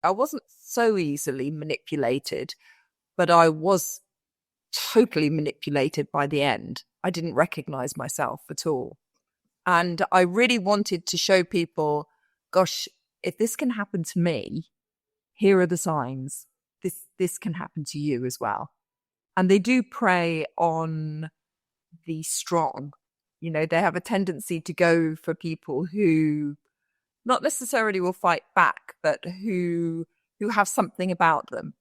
I wasn't so easily manipulated, but I was totally manipulated by the end. I didn't recognize myself at all. And I really wanted to show people, gosh, if this can happen to me, here are the signs. This can happen to you as well. And they do prey on the strong. They have a tendency to go for people who not necessarily will fight back, but who have something about them,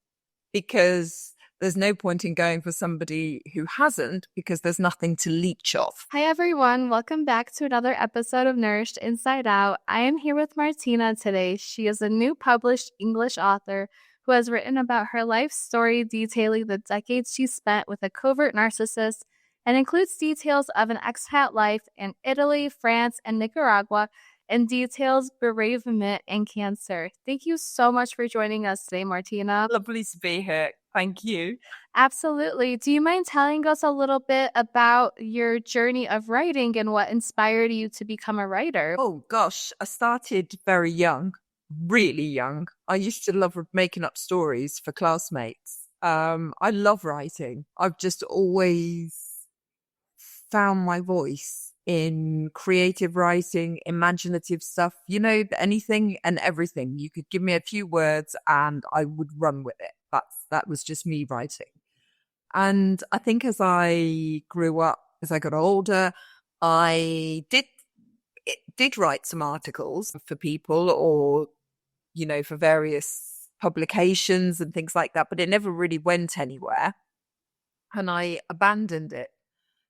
because there's no point in going for somebody who hasn't, because there's nothing to leech off. Hi, everyone. Welcome back to another episode of Nourished Inside Out. I am here with Martina today. She is a new published English author who has written about her life story detailing the decades she spent with a covert narcissist and includes details of an expat life in Italy, France, and Nicaragua, and details bereavement and cancer. Thank you so much for joining us today, Martina. Lovely to be here. Thank you. Absolutely. Do you mind telling us a little bit about your journey of writing and what inspired you to become a writer? Oh, gosh. I started very young, really young. I used to love making up stories for classmates. I love writing. I've just always found my voice in creative writing, imaginative stuff, anything and everything. You could give me a few words and I would run with it. That was just me writing. And I think as I grew up, as I got older, I did write some articles for people or, for various publications and things like that, but it never really went anywhere. And I abandoned it.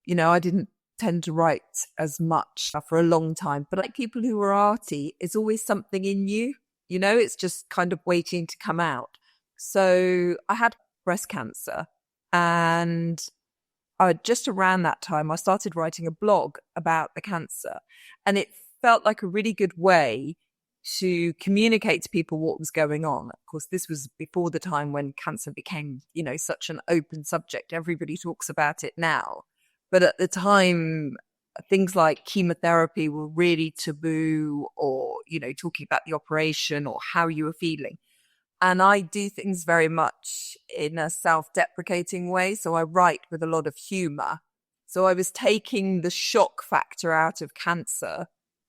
I didn't tend to write as much for a long time, but like people who are arty, it's always something in you, it's just kind of waiting to come out. So I had breast cancer, and just around that time, I started writing a blog about the cancer, and it felt like a really good way to communicate to people what was going on. Of course, this was before the time when cancer became, such an open subject. Everybody talks about it now. But at the time, things like chemotherapy were really taboo, or, talking about the operation or how you were feeling. And I do things very much in a self-deprecating way. So I write with a lot of humor. So I was taking the shock factor out of cancer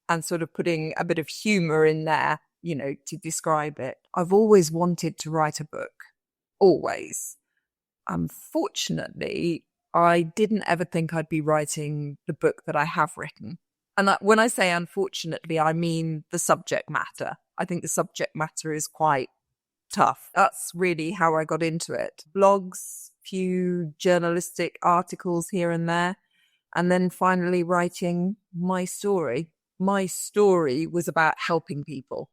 and sort of putting a bit of humor in there, to describe it. I've always wanted to write a book. Always. Unfortunately, I didn't ever think I'd be writing the book that I have written. And when I say unfortunately, I mean the subject matter. I think the subject matter is quite tough. That's really how I got into it. Blogs, few journalistic articles here and there, and then finally writing my story. My story was about helping people.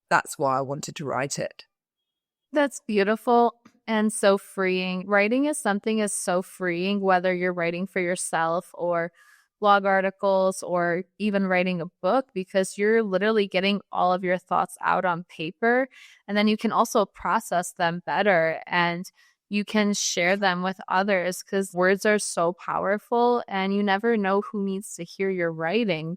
That's why I wanted to write it. That's beautiful and so freeing. Writing is something is so freeing, whether you're writing for yourself or blog articles or even writing a book, because you're literally getting all of your thoughts out on paper, and then you can also process them better and you can share them with others, because words are so powerful and you never know who needs to hear your writing.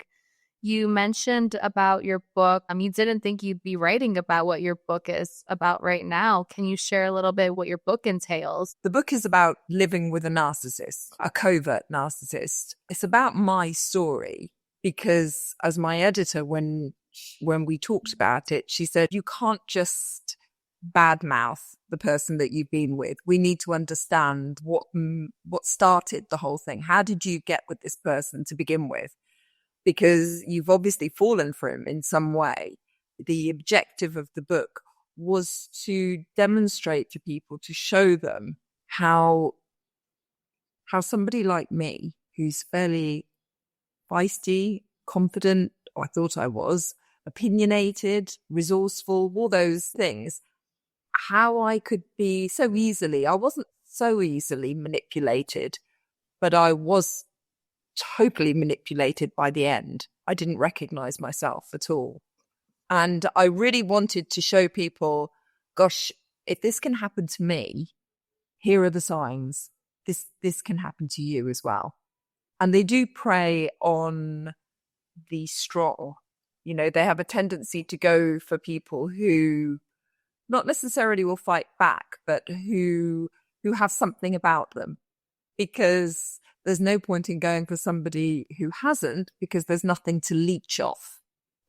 You mentioned about your book. You didn't think you'd be writing about what your book is about right now. Can you share a little bit what your book entails? The book is about living with a narcissist, a covert narcissist. It's about my story, because as my editor, when we talked about it, she said, you can't just badmouth the person that you've been with. We need to understand what started the whole thing. How did you get with this person to begin with? Because you've obviously fallen for him in some way. The objective of the book was to demonstrate to people, to show them how somebody like me, who's fairly feisty, confident, or I thought I was, opinionated, resourceful, all those things, how I could be I wasn't so easily manipulated, but I was totally manipulated by the end. I didn't recognize myself at all. And I really wanted to show people, gosh, if this can happen to me, here are the signs. This can happen to you as well. And they do prey on the strong. They have a tendency to go for people who not necessarily will fight back, but who have something about them, because there's no point in going for somebody who hasn't, because there's nothing to leech off.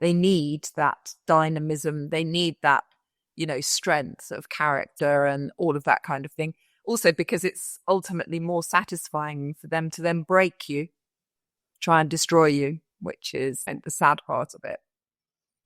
They need that dynamism. They need that, strength of character and all of that kind of thing. Also, because it's ultimately more satisfying for them to then break you, try and destroy you, which is the sad part of it.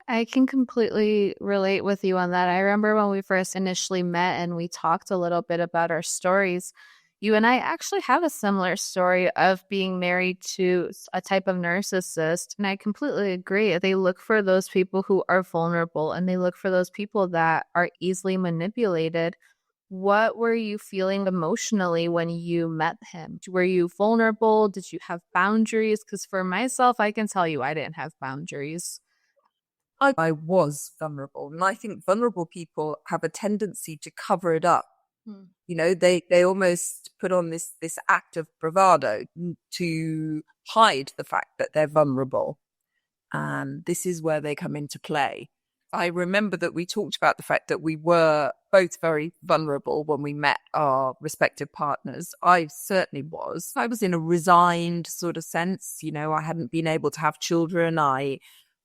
I can completely relate with you on that. I remember when we first initially met and we talked a little bit about our stories. You and I actually have a similar story of being married to a type of narcissist. And I completely agree. They look for those people who are vulnerable, and they look for those people that are easily manipulated. What were you feeling emotionally when you met him? Were you vulnerable? Did you have boundaries? Because for myself, I can tell you I didn't have boundaries. I was vulnerable. And I think vulnerable people have a tendency to cover it up. They almost put on this act of bravado to hide the fact that they're vulnerable. And this is where they come into play. I remember that we talked about the fact that we were both very vulnerable when we met our respective partners. I certainly was. I was in a resigned sort of sense. I hadn't been able to have children. I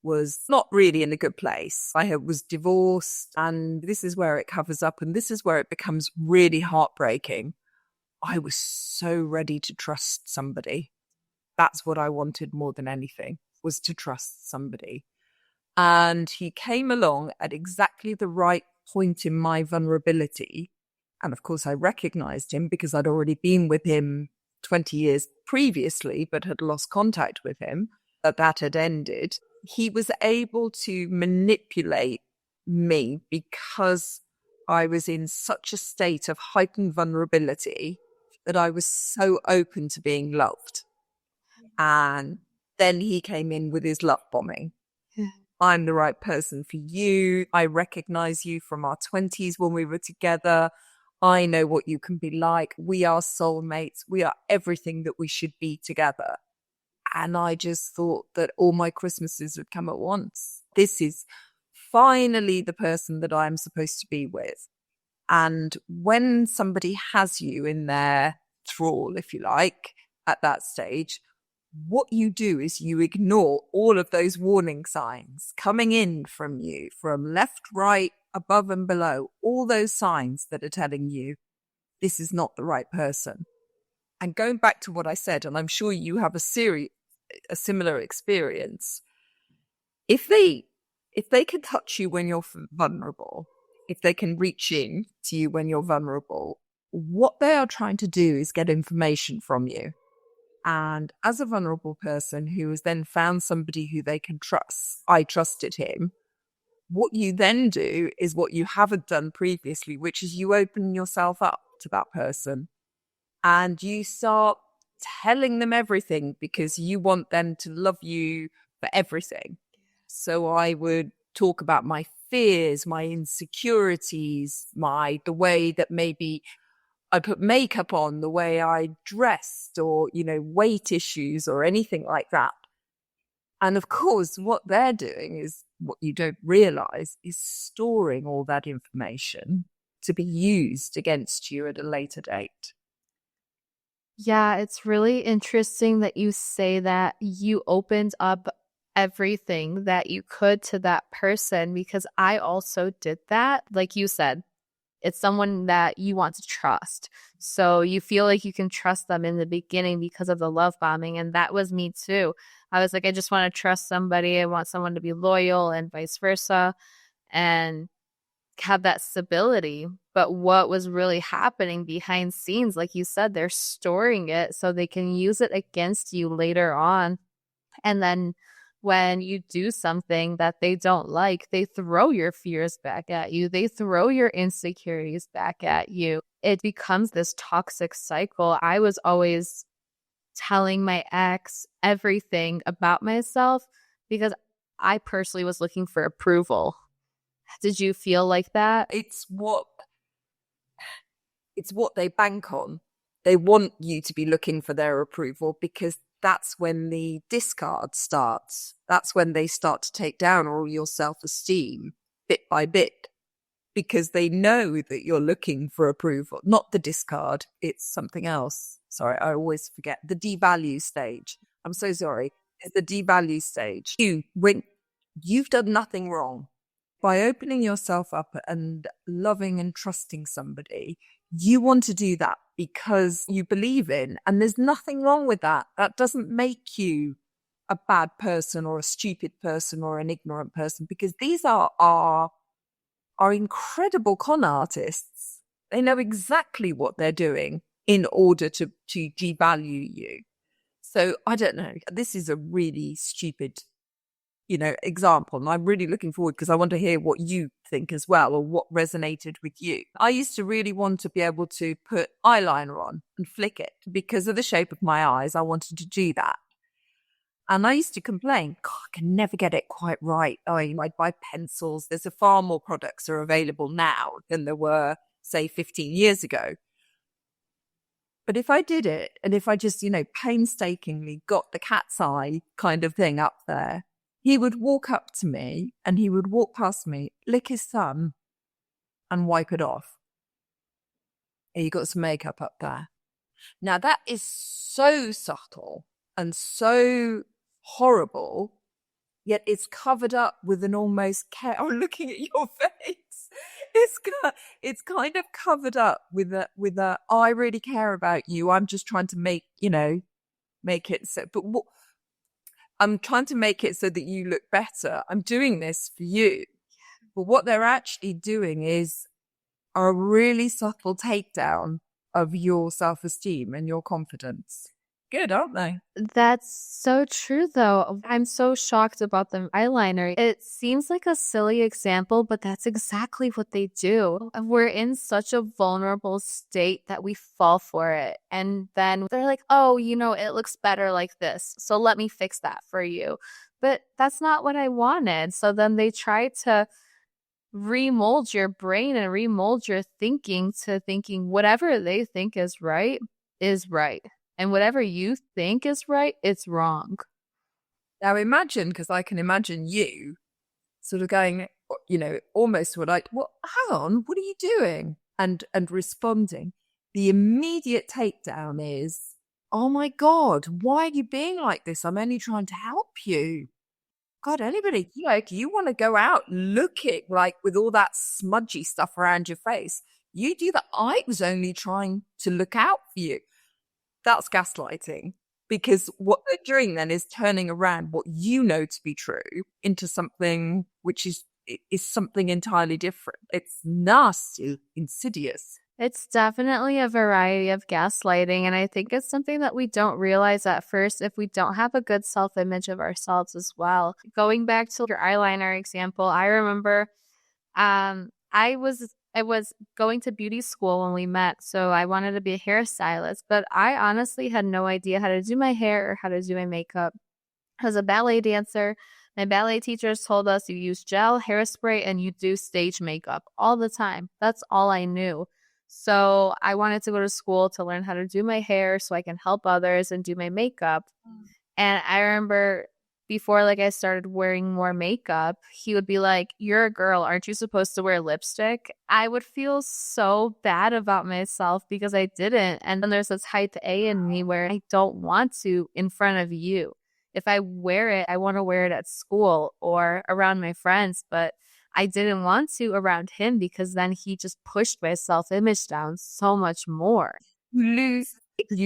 was not really in a good place. I was divorced, and this is where it covers up, and this is where it becomes really heartbreaking. I was so ready to trust somebody. That's what I wanted more than anything, was to trust somebody. And he came along at exactly the right point in my vulnerability. And of course, I recognized him because I'd already been with him 20 years previously, but had lost contact with him. That had ended. He was able to manipulate me because I was in such a state of heightened vulnerability that I was so open to being loved. And then he came in with his love bombing. Yeah. I'm the right person for you. I recognize you from our 20s when we were together. I know what you can be like. We are soulmates. We are everything that we should be together. And I just thought that all my Christmases would come at once. This is finally the person that I'm supposed to be with. And when somebody has you in their thrall, if you like, at that stage, what you do is you ignore all of those warning signs coming in from you, from left, right, above and below, all those signs that are telling you this is not the right person. And going back to what I said, and I'm sure you have a similar experience, if they can touch you when you're vulnerable, if they can reach in to you when you're vulnerable, what they are trying to do is get information from you. And as a vulnerable person who has then found somebody who they can trust, I trusted him. What you then do is what you haven't done previously, which is you open yourself up to that person and you start telling them everything because you want them to love you for everything. So I would talk about my fears, my insecurities, the way that maybe I put makeup on, the way I dressed, or, weight issues or anything like that. And of course, what they're doing is, what you don't realize, is storing all that information to be used against you at a later date. Yeah, it's really interesting that you say that you opened up everything that you could to that person, because I also did that. Like you said, it's someone that you want to trust. So you feel like you can trust them in the beginning because of the love bombing. And that was me too. I was like, I just want to trust somebody. I want someone to be loyal, and vice versa, and have that stability. But what was really happening behind scenes, like you said, they're storing it so they can use it against you later on. And then when you do something that they don't like, they throw your fears back at you. They throw your insecurities back at you. It becomes this toxic cycle. I was always telling my ex everything about myself because I personally was looking for approval. Did you feel like that? It's what they bank on. They want you to be looking for their approval because that's when the discard starts. That's when they start to take down all your self-esteem bit by bit. because they know that you're looking for approval, not the discard. It's something else. Sorry, I always forget the devalue stage. I'm so sorry. It's the devalue stage. When you've done nothing wrong, by opening yourself up and loving and trusting somebody, you want to do that because you believe in, and there's nothing wrong with that. That doesn't make you a bad person or a stupid person or an ignorant person, because these are incredible con artists. They know exactly what they're doing in order to devalue you. So I don't know. This is a really stupid, example. And I'm really looking forward because I want to hear what you think as well, or what resonated with you. I used to really want to be able to put eyeliner on and flick it because of the shape of my eyes. I wanted to do that. And I used to complain, God, I can never get it quite right. I'd buy pencils. There's far more products are available now than there were, say, 15 years ago. But if I did it, and if I just, painstakingly got the cat's eye kind of thing up there, he would walk up to me and he would walk past me, lick his thumb and wipe it off. Hey, you got some makeup up there. Now that is so subtle and so horrible, yet it's covered up with an almost care. I'm looking at your face. It's kind of covered up with a I really care about you. I'm just trying to make it so. But I'm trying to make it so that you look better. I'm doing this for you. But what they're actually doing is a really subtle takedown of your self-esteem and your confidence. Good, aren't they? That's so true, though. I'm so shocked about the eyeliner. It seems like a silly example, but that's exactly what they do. We're in such a vulnerable state that we fall for it. And then they're like, oh, it looks better like this, so let me fix that for you. But that's not what I wanted. So then they try to remold your brain and remold your thinking to thinking whatever they think is right is right. And whatever you think is right, it's wrong. Now imagine, because I can imagine you sort of going, almost hang on, what are you doing? And responding. The immediate takedown is, oh my God, why are you being like this? I'm only trying to help you. God, anybody, you want to go out looking like with all that smudgy stuff around your face. You do that. I was only trying to look out for you. That's gaslighting, because what they're doing then is turning around what you know to be true into something which is something entirely different. It's nasty, insidious. It's definitely a variety of gaslighting, and I think it's something that we don't realize at first if we don't have a good self-image of ourselves as well. Going back to your eyeliner example, I remember I was going to beauty school when we met, so I wanted to be a hairstylist, but I honestly had no idea how to do my hair or how to do my makeup. As a ballet dancer, my ballet teachers told us you use gel, hairspray, and you do stage makeup all the time. That's all I knew. So I wanted to go to school to learn how to do my hair so I can help others and do my makeup. And I remember before I started wearing more makeup, he would be like, you're a girl, aren't you supposed to wear lipstick? I would feel so bad about myself because I didn't. And then there's this type A in me where I don't want to in front of you. If I wear it, I want to wear it at school or around my friends, but I didn't want to around him because then he just pushed my self-image down so much more. You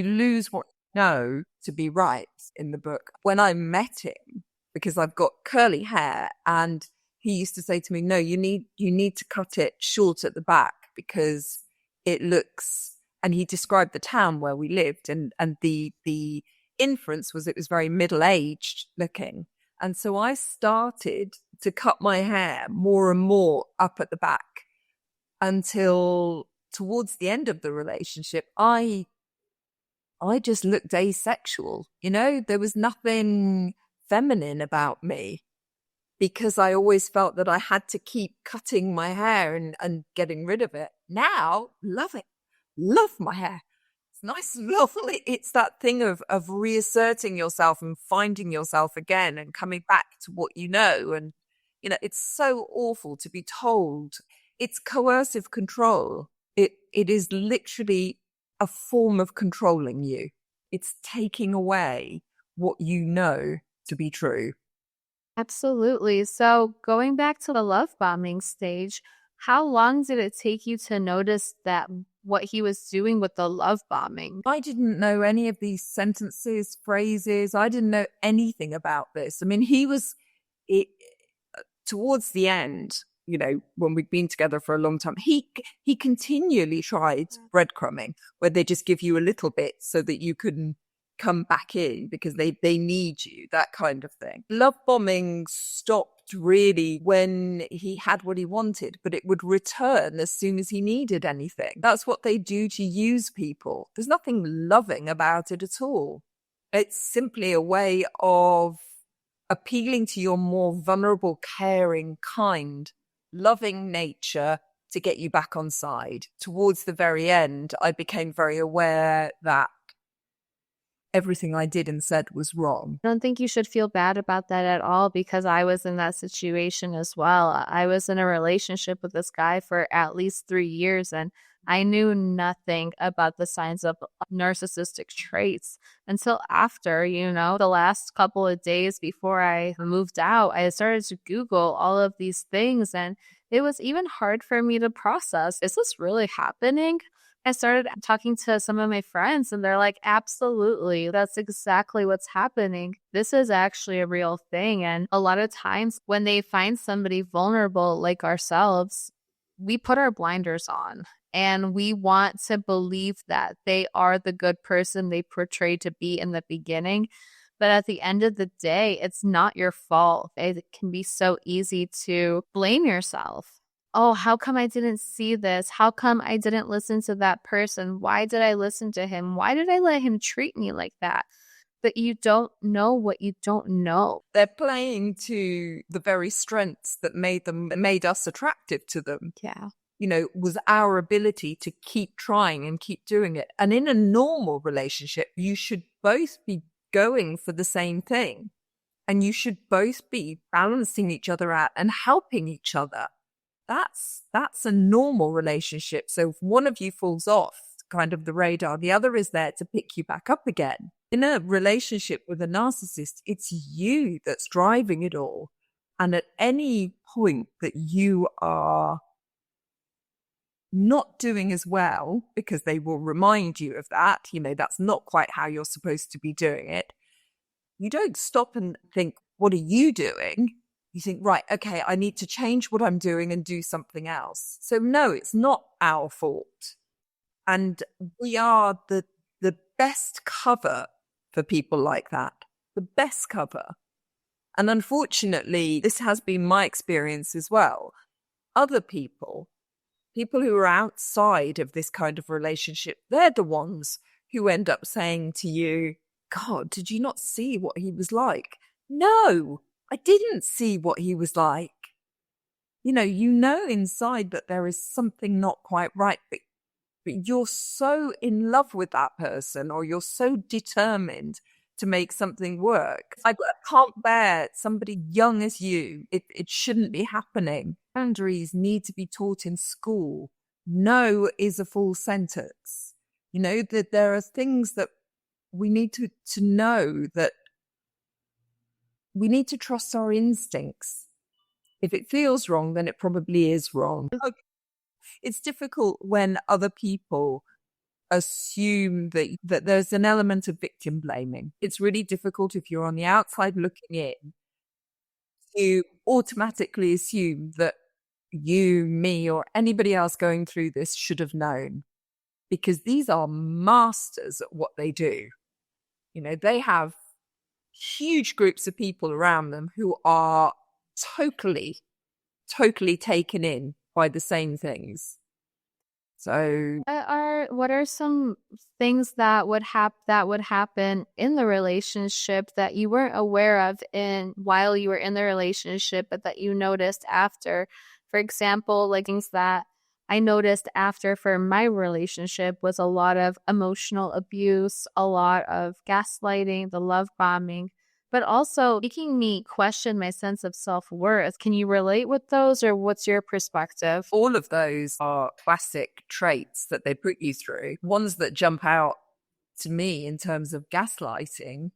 lose what you know to be right in the book. When I met him, because I've got curly hair, and he used to say to me, no, you need to cut it short at the back because it looks, and he described the town where we lived, and the inference was it was very middle-aged looking. And so I started to cut my hair more and more up at the back until towards the end of the relationship, I just looked asexual. There was nothing feminine about me because I always felt that I had to keep cutting my hair and getting rid of it. Now, love it. Love my hair. It's nice and lovely. It's that thing of reasserting yourself and finding yourself again and coming back to what you know. And, it's so awful to be told It's coercive control. It is literally a form of controlling you. It's taking away what you know to be true. Absolutely. So going back to the love bombing stage, how long did it take you to notice that what he was doing with the love bombing? I didn't know any of these sentences, phrases. I didn't know anything about this. I mean, it, towards the end, when we'd been together for a long time, he continually tried breadcrumbing, where they just give you a little bit so that you can come back in because they need you, that kind of thing. Love bombing stopped really when he had what he wanted, but it would return as soon as he needed anything. That's what they do to use people. There's nothing loving about it at all. It's simply a way of appealing to your more vulnerable, caring, kind, loving nature to get you back on side. Towards the very end, I became very aware that everything I did and said was wrong. I don't think you should feel bad about that at all, because I was in that situation as well. I was in a relationship with this guy for at least 3 years, and I knew nothing about the signs of narcissistic traits until after, the last couple of days before I moved out. I started to Google all of these things, and it was even hard for me to process. Is this really happening? I started talking to some of my friends, and they're like, absolutely, that's exactly what's happening. This is actually a real thing. And a lot of times when they find somebody vulnerable like ourselves, we put our blinders on and we want to believe that they are the good person they portrayed to be in the beginning. But at the end of the day, it's not your fault. It can be so easy to blame yourself. Oh, how come I didn't see this? How come I didn't listen to that person? Why did I listen to him? Why did I let him treat me like that? But you don't know what you don't know. They're playing to the very strengths that made us attractive to them. Yeah. Was our ability to keep trying and keep doing it. And in a normal relationship, you should both be going for the same thing. And you should both be balancing each other out and helping each other. That's a normal relationship. So if one of you falls off kind of the radar, the other is there to pick you back up again. In a relationship with a narcissist, it's you that's driving it all. And at any point that you are not doing as well, because they will remind you of that, that's not quite how you're supposed to be doing it, you don't stop and think, what are you doing? You think, right, okay, I need to change what I'm doing and do something else. So no, it's not our fault. And we are the best cover for people like that, the best cover. And unfortunately, this has been my experience as well. Other people who are outside of this kind of relationship, they're the ones who end up saying to you, God, did you not see what he was like? No, I didn't see what he was like. You know inside that there is something not quite right, but you're so in love with that person, or you're so determined to make something work. I can't bear somebody young as you. It shouldn't be happening. Boundaries need to be taught in school. No is a full sentence. That there are things that we need to know, that we need to trust our instincts. If it feels wrong, then it probably is wrong. It's difficult when other people assume that there's an element of victim blaming. It's really difficult if you're on the outside looking in to automatically assume that you, me, or anybody else going through this should have known, because these are masters at what they do. They have huge groups of people around them who are totally taken in by the same things. So what are some things that would happen in the relationship that you weren't aware of while you were in the relationship, but that you noticed after? For example, like things that I noticed after for my relationship was a lot of emotional abuse, a lot of gaslighting, the love bombing. but also making me question my sense of self-worth. Can you relate with those, or what's your perspective? All of those are classic traits that they put you through. Ones that jump out to me in terms of gaslighting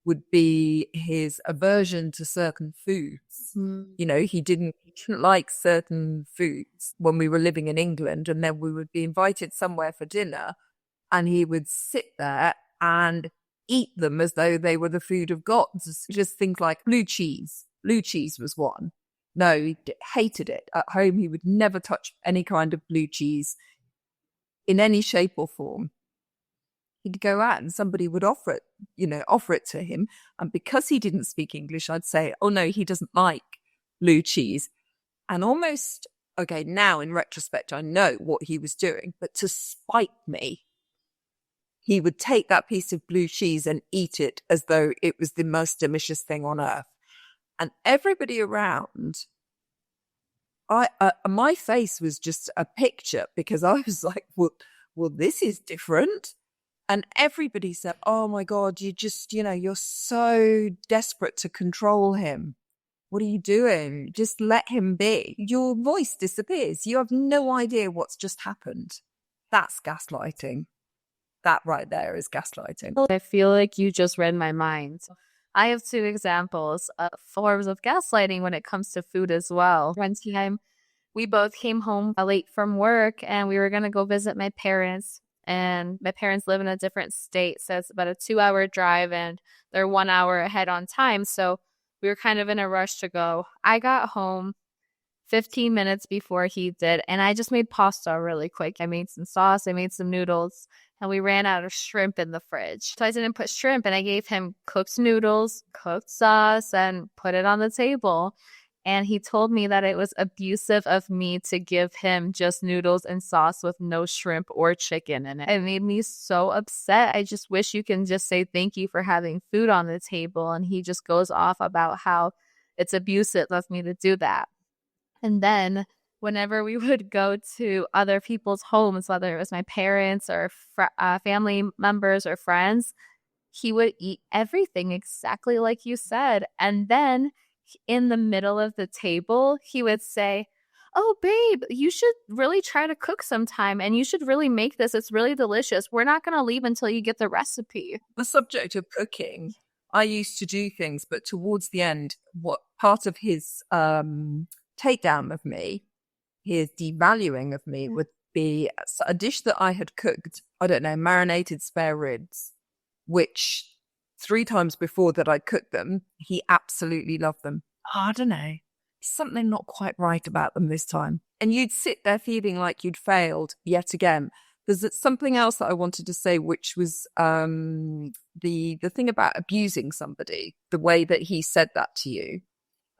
would be his aversion to certain foods. You know, he didn't like certain foods when we were living in England, and then we would be invited somewhere for dinner, and he would sit there and eat them as though they were the food of gods. Just things like blue cheese. Blue cheese was one. No, he hated it. At home, he would never touch any kind of blue cheese in any shape or form. He'd go out and somebody would offer it to him. And because he didn't speak English, I'd say, oh no, he doesn't like blue cheese. And almost, okay, now in retrospect, I know what he was doing, but to spite me, he would take that piece of blue cheese and eat it as though it was the most delicious thing on earth. And everybody around, my face was just a picture, because I was like, well, this is different. And everybody said, oh my God, you're so desperate to control him. What are you doing? Just let him be. Your voice disappears. You have no idea what's just happened. That's gaslighting. That right there is gaslighting. I feel like you just read my mind. I have 2 examples of forms of gaslighting when it comes to food as well. One time, we both came home late from work, and we were going to go visit my parents. And my parents live in a different state, so it's about a 2-hour drive, and they're 1 hour ahead on time. So we were kind of in a rush to go. I got home 15 minutes before he did, and I just made pasta really quick. I made some sauce, I made some noodles, and we ran out of shrimp in the fridge. So I didn't put shrimp, and I gave him cooked noodles, cooked sauce, and put it on the table. And he told me that it was abusive of me to give him just noodles and sauce with no shrimp or chicken in it. It made me so upset. I just wish you can just say thank you for having food on the table. And he just goes off about how it's abusive of me to do that. And then whenever we would go to other people's homes, whether it was my parents or family members or friends, he would eat everything exactly like you said. And then in the middle of the table, he would say, oh, babe, you should really try to cook sometime, and you should really make this. It's really delicious. We're not going to leave until you get the recipe. The subject of cooking, I used to do things, but towards the end, what part of his takedown of me, his devaluing of me, would be a dish that I had cooked, I don't know, marinated spare ribs, which 3 times before that I'd cooked them, he absolutely loved them. I don't know. Something not quite right about them this time. And you'd sit there feeling like you'd failed yet again. There's something else that I wanted to say, which was the thing about abusing somebody, the way that he said that to you.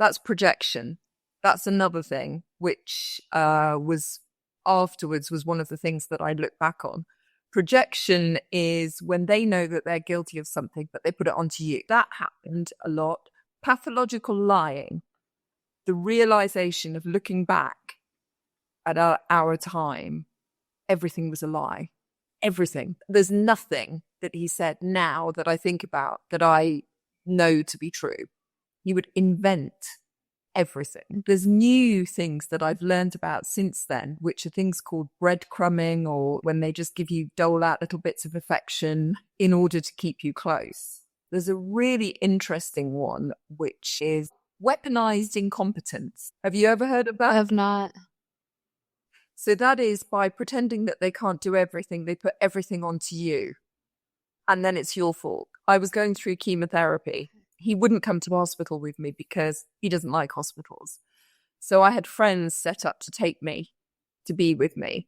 That's projection. That's another thing, which was afterwards was one of the things that I look back on. Projection is when they know that they're guilty of something, but they put it onto you. That happened a lot. Pathological lying, the realization of looking back at our time, everything was a lie. Everything. There's nothing that he said now that I think about that I know to be true. He would invent everything. There's new things that I've learned about since then, which are things called breadcrumbing, or when they just dole out little bits of affection in order to keep you close. There's a really interesting one, which is weaponized incompetence. Have you ever heard of that? I have not. So that is by pretending that they can't do everything, they put everything onto you. And then it's your fault. I was going through chemotherapy. He wouldn't come to hospital with me because he doesn't like hospitals. So I had friends set up to take me, to be with me.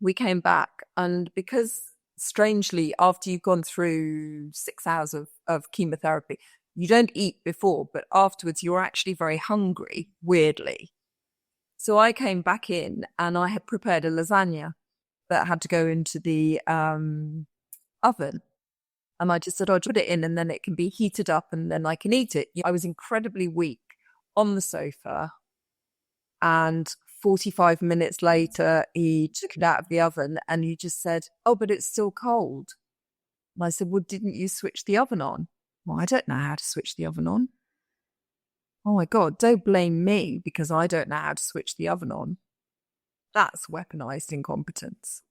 We came back, and because strangely, after you've gone through 6 hours of chemotherapy, you don't eat before, but afterwards you're actually very hungry, weirdly. So I came back in and I had prepared a lasagna that had to go into the oven. And I just said, I'll put it in and then it can be heated up and then I can eat it. I was incredibly weak on the sofa. And 45 minutes later, he took it out of the oven and he just said, oh, but it's still cold. And I said, well, didn't you switch the oven on? Well, I don't know how to switch the oven on. Oh my God, don't blame me because I don't know how to switch the oven on. That's weaponized incompetence.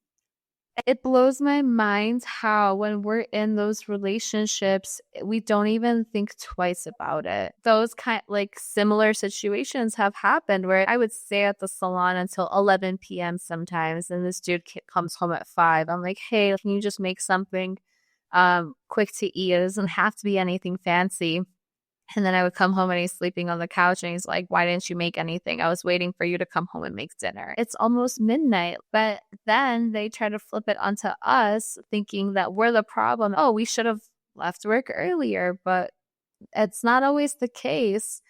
It blows my mind how when we're in those relationships, we don't even think twice about it. Those kind like similar situations have happened where I would stay at the salon until 11 p.m. sometimes, and this dude comes home at 5. I'm like, hey, can you just make something quick to eat? It doesn't have to be anything fancy. And then I would come home and he's sleeping on the couch and he's like, why didn't you make anything? I was waiting for you to come home and make dinner. It's almost midnight. But then they try to flip it onto us, thinking that we're the problem. Oh, we should have left work earlier. But it's not always the case.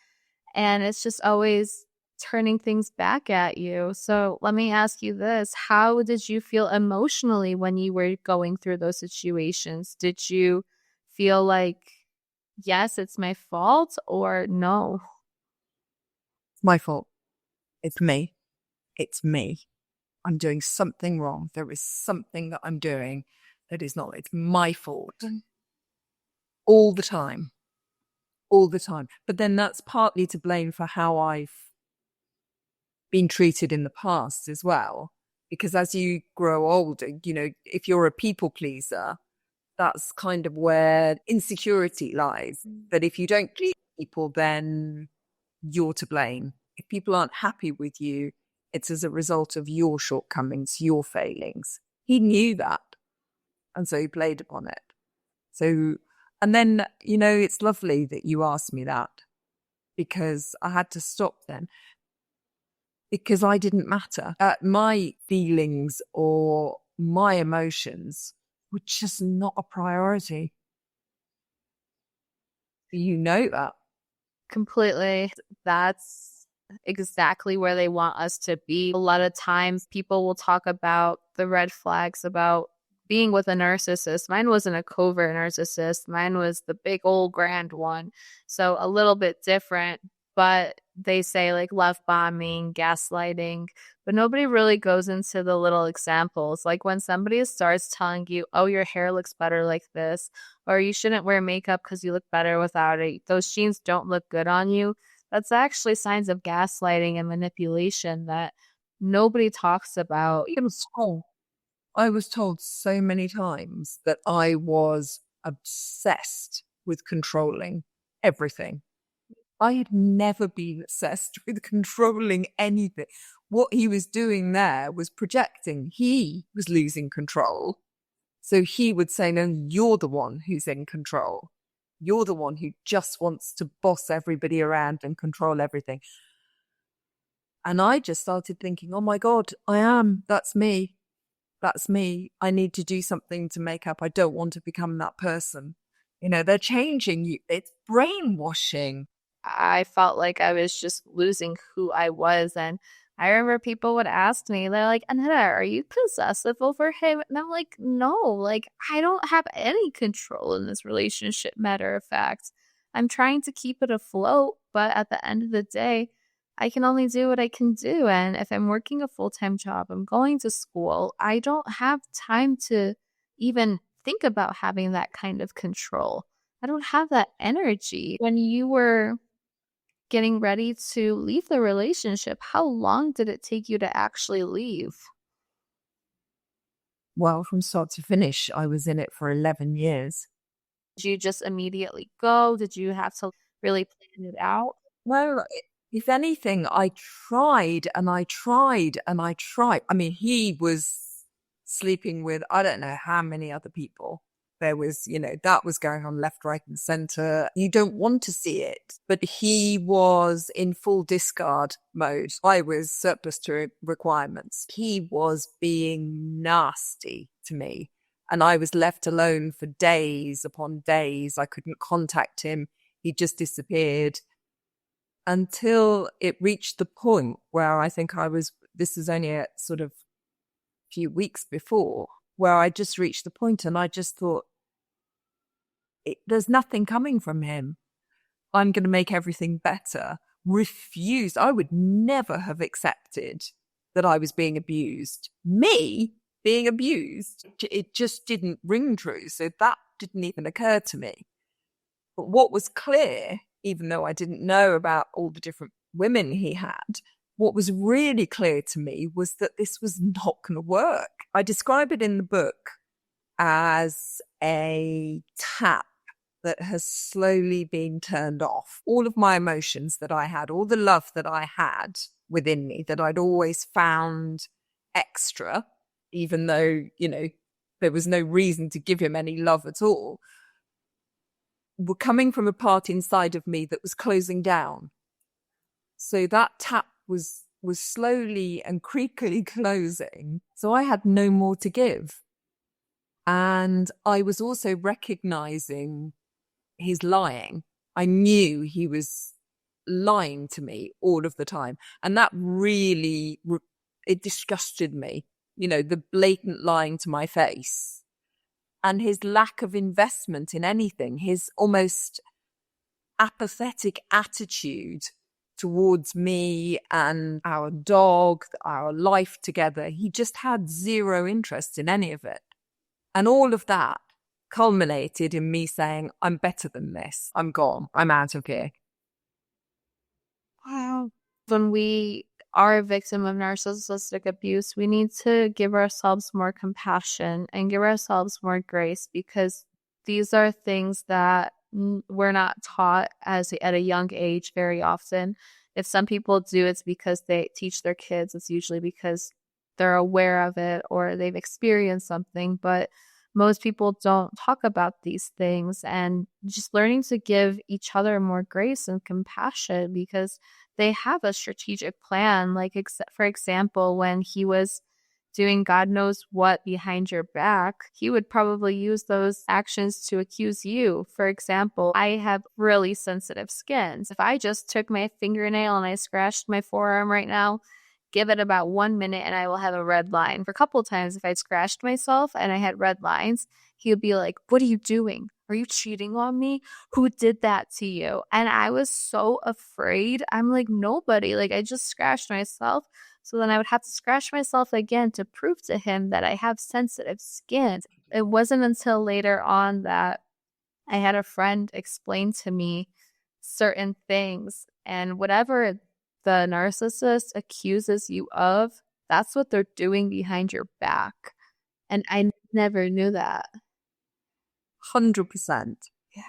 And it's just always turning things back at you. So let me ask you this. How did you feel emotionally when you were going through those situations? Did you feel like, yes, it's my fault, or no? It's my fault. It's me. It's me. I'm doing something wrong. There is something that I'm doing that is not. It's my fault. All the time. All the time. But then that's partly to blame for how I've been treated in the past as well. Because as you grow older, if you're a people pleaser, that's kind of where insecurity lies. That if you don't please people, then you're to blame. If people aren't happy with you, it's as a result of your shortcomings, your failings. He knew that. And so he played upon it. So, and then, it's lovely that you asked me that because I had to stop then because I didn't matter. My feelings or my emotions were just not a priority. You know that. Completely. That's exactly where they want us to be. A lot of times people will talk about the red flags about being with a narcissist. Mine wasn't a covert narcissist. Mine was the big old grand one. So a little bit different, but they say like love bombing, gaslighting, but nobody really goes into the little examples. Like when somebody starts telling you, oh, your hair looks better like this, or you shouldn't wear makeup because you look better without it. Those jeans don't look good on you. That's actually signs of gaslighting and manipulation that nobody talks about. I was told so many times that I was obsessed with controlling everything. I had never been obsessed with controlling anything. What he was doing there was projecting. He was losing control. So he would say, no, you're the one who's in control. You're the one who just wants to boss everybody around and control everything. And I just started thinking, oh my God, I am. That's me. That's me. I need to do something to make up. I don't want to become that person. They're changing you. It's brainwashing. I felt like I was just losing who I was. And I remember people would ask me, they're like, Aneta, are you possessive over him? And I'm like, no, like, I don't have any control in this relationship, matter of fact. I'm trying to keep it afloat, but at the end of the day, I can only do what I can do. And if I'm working a full-time job, I'm going to school, I don't have time to even think about having that kind of control. I don't have that energy. When you were getting ready to leave the relationship, how long did it take you to actually leave? Well, from start to finish, I was in it for 11 years. Did you just immediately go? Did you have to really plan it out? Well, if anything, I tried and I tried and I tried. I mean, he was sleeping with, I don't know how many other people. There was, that was going on left, right, and center. You don't want to see it, but he was in full discard mode. I was surplus to requirements. He was being nasty to me, and I was left alone for days upon days. I couldn't contact him. He just disappeared until it reached the point where I think this is only a sort of few weeks before, where I just reached the point and I just thought, there's nothing coming from him. I'm going to make everything better. Refused. I would never have accepted that I was being abused. Me being abused. It just didn't ring true. So that didn't even occur to me. But what was clear, even though I didn't know about all the different women he had, what was really clear to me was that this was not going to work. I describe it in the book as a tap that has slowly been turned off. All of my emotions that I had, all the love that I had within me that I'd always found extra, even though, there was no reason to give him any love at all, were coming from a part inside of me that was closing down. So that tap was slowly and creakily closing. So I had no more to give. And I was also recognizing his lying. I knew he was lying to me all of the time. And that really, it disgusted me, the blatant lying to my face and his lack of investment in anything, his almost apathetic attitude towards me and our dog, our life together. He just had zero interest in any of it. And all of that culminated in me saying, I'm better than this. I'm gone. I'm out of here. Wow. When we are a victim of narcissistic abuse, we need to give ourselves more compassion and give ourselves more grace, because these are things that we're not taught at a young age very often. If some people do, it's because they teach their kids. It's usually because they're aware of it or they've experienced something. But most people don't talk about these things, and just learning to give each other more grace and compassion, because they have a strategic plan. Like, for example, when he was doing God knows what behind your back, he would probably use those actions to accuse you. For example, I have really sensitive skin. If I just took my fingernail and I scratched my forearm right now, give it about 1 minute and I will have a red line. For a couple of times, if I scratched myself and I had red lines, he would be like, what are you doing? Are you cheating on me? Who did that to you? And I was so afraid. I'm like, nobody. Like, I just scratched myself. So then I would have to scratch myself again to prove to him that I have sensitive skin. It wasn't until later on that I had a friend explain to me certain things, and whatever the narcissist accuses you of, that's what they're doing behind your back. And I never knew that. 100%. Yeah.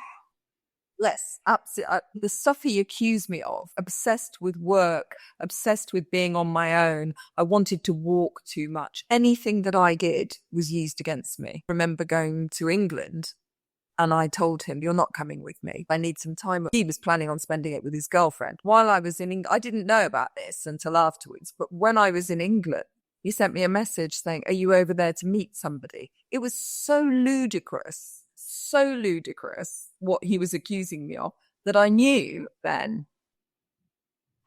Yes, absolutely. The stuff he accused me of, obsessed with work, obsessed with being on my own. I wanted to walk too much. Anything that I did was used against me. I remember going to England and I told him, you're not coming with me. I need some time. He was planning on spending it with his girlfriend. While I was in England, I didn't know about this until afterwards. But when I was in England, he sent me a message saying, are you over there to meet somebody? It was so ludicrous what he was accusing me of, that I knew then.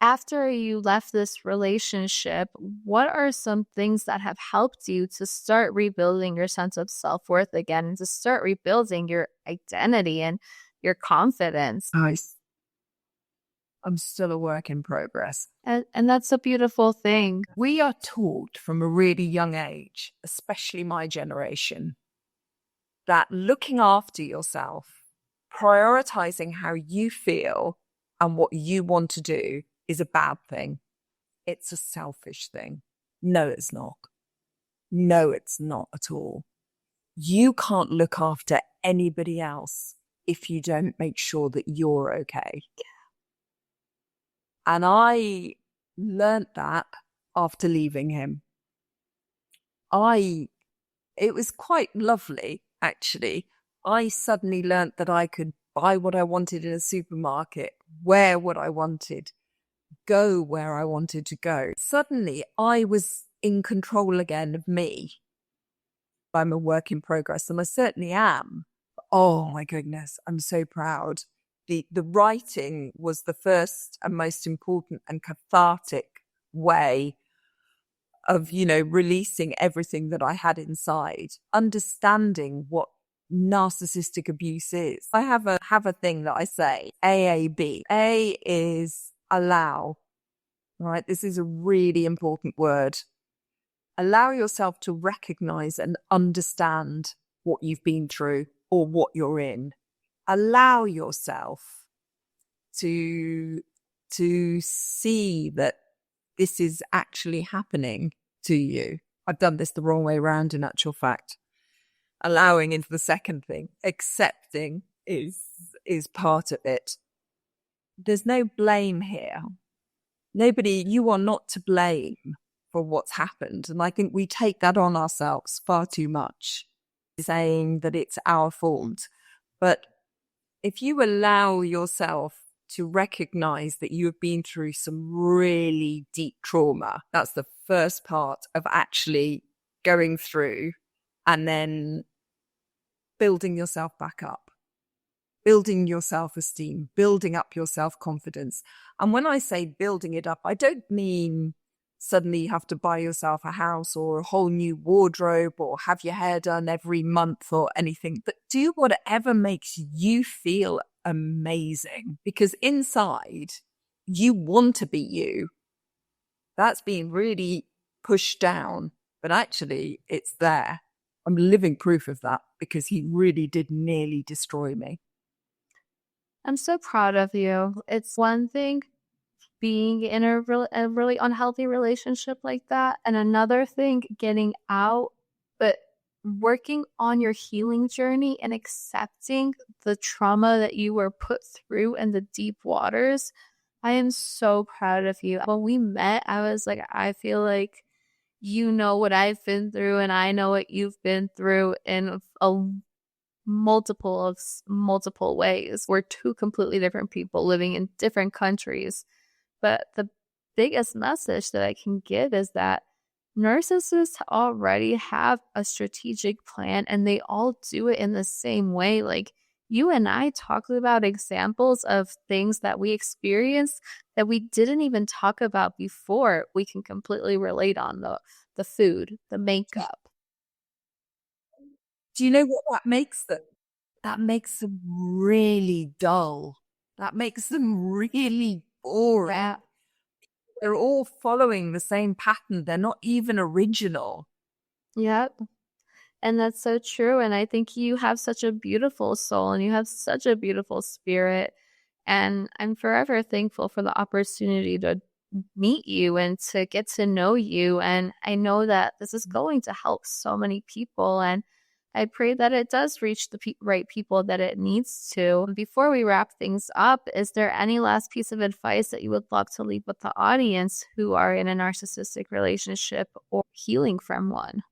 After you left this relationship, what are some things that have helped you to start rebuilding your sense of self-worth again, and to start rebuilding your identity and your confidence? I'm still a work in progress. And that's a beautiful thing. We are taught from a really young age, especially my generation, that looking after yourself, prioritizing how you feel and what you want to do is a bad thing. It's a selfish thing. No, it's not. No, it's not at all. You can't look after anybody else if you don't make sure that you're okay. And I learnt that after leaving him. It was quite lovely, actually. I suddenly learnt that I could buy what I wanted in a supermarket, wear what I wanted, go where I wanted to go. Suddenly, I was in control again of me. I'm a work in progress, and I certainly am. Oh my goodness, I'm so proud. The writing was the first and most important and cathartic way of, releasing everything that I had inside, understanding what narcissistic abuse is. I have a thing that I say, AAB. A is allow, right? This is a really important word. Allow yourself to recognize and understand what you've been through or what you're in. allow yourself to see that this is actually happening to you. I've done this the wrong way around, in actual fact. Allowing into the second thing. Accepting is part of it. There's no blame here. Nobody, you are not to blame for what's happened. And I think we take that on ourselves far too much, saying that it's our fault. But if you allow yourself to recognize that you have been through some really deep trauma, that's the first part of actually going through and then building yourself back up, building your self-esteem, building up your self-confidence. And when I say building it up, I don't mean suddenly you have to buy yourself a house or a whole new wardrobe or have your hair done every month or anything, but do whatever makes you feel amazing, because inside you want to be you. That's being really pushed down, but actually it's there. I'm living proof of that, because he really did nearly destroy me. I'm so proud of you. It's one thing being in a really unhealthy relationship like that, and another thing getting out, but working on your healing journey and accepting the trauma that you were put through in the deep waters. I am so proud of you. When we met, I was like, I feel like you know what I've been through and I know what you've been through in a multiple ways. We're two completely different people living in different countries. But the biggest message that I can give is that narcissists already have a strategic plan and they all do it in the same way. Like, you and I talked about examples of things that we experienced that we didn't even talk about before. We can completely relate on the food, the makeup. Do you know what that makes them? That makes them really dull. That makes them really boring. Yeah. They're all following the same pattern. They're not even original. Yep. And that's so true. And I think you have such a beautiful soul and you have such a beautiful spirit. And I'm forever thankful for the opportunity to meet you and to get to know you. And I know that this is going to help so many people. And I pray that it does reach the right people that it needs to. Before we wrap things up, is there any last piece of advice that you would love to leave with the audience who are in a narcissistic relationship or healing from one?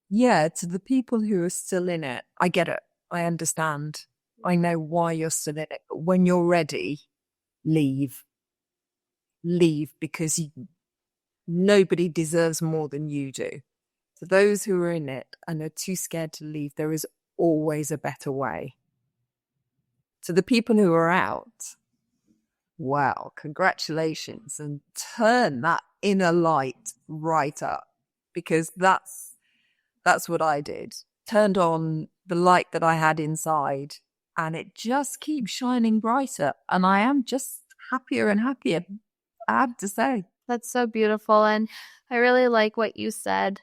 Yeah, to the people who are still in it, I get it. I understand. I know why you're still in it. But when you're ready, leave. Leave, because nobody deserves more than you do. For those who are in it and are too scared to leave, there is always a better way. To the people who are out, wow, congratulations, and turn that inner light right up, because that's what I did. Turned on the light that I had inside, and it just keeps shining brighter. And I am just happier and happier, I have to say. That's so beautiful. And I really like what you said.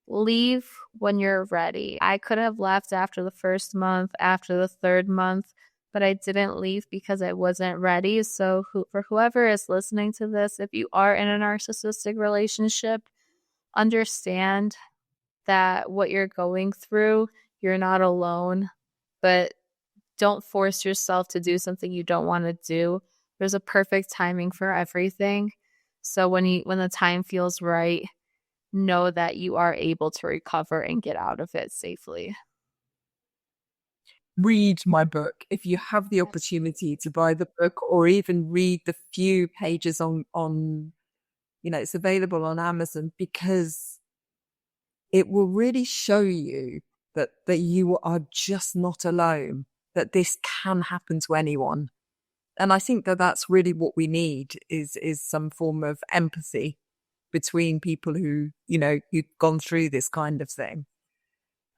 Leave when you're ready. I could have left after the first month, after the third month, but I didn't leave because I wasn't ready. So for whoever is listening to this, if you are in a narcissistic relationship, understand that what you're going through, you're not alone, but don't force yourself to do something you don't want to do. There's a perfect timing for everything. So when the time feels right, know that you are able to recover and get out of it safely. Read my book. If you have the opportunity to buy the book or even read the few pages on it's available on Amazon, because it will really show you that you are just not alone, that this can happen to anyone. And I think that that's really what we need is some form of empathy between people who, you've gone through this kind of thing,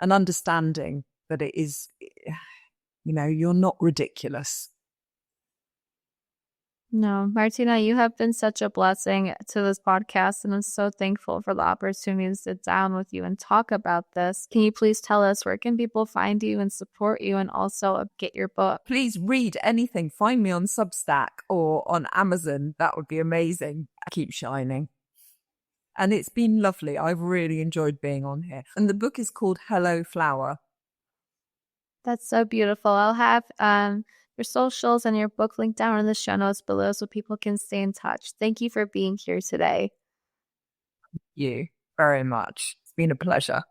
and understanding that it is, you're not ridiculous. No, Martina, you have been such a blessing to this podcast, and I'm so thankful for the opportunity to sit down with you and talk about this. Can you please tell us where can people find you and support you and also get your book? Please read anything. Find me on Substack or on Amazon. That would be amazing. Keep shining. And it's been lovely. I've really enjoyed being on here. And the book is called Hello Flower. That's so beautiful. I'll have your socials and your book linked down in the show notes below so people can stay in touch. Thank you for being here today. You very much. It's been a pleasure.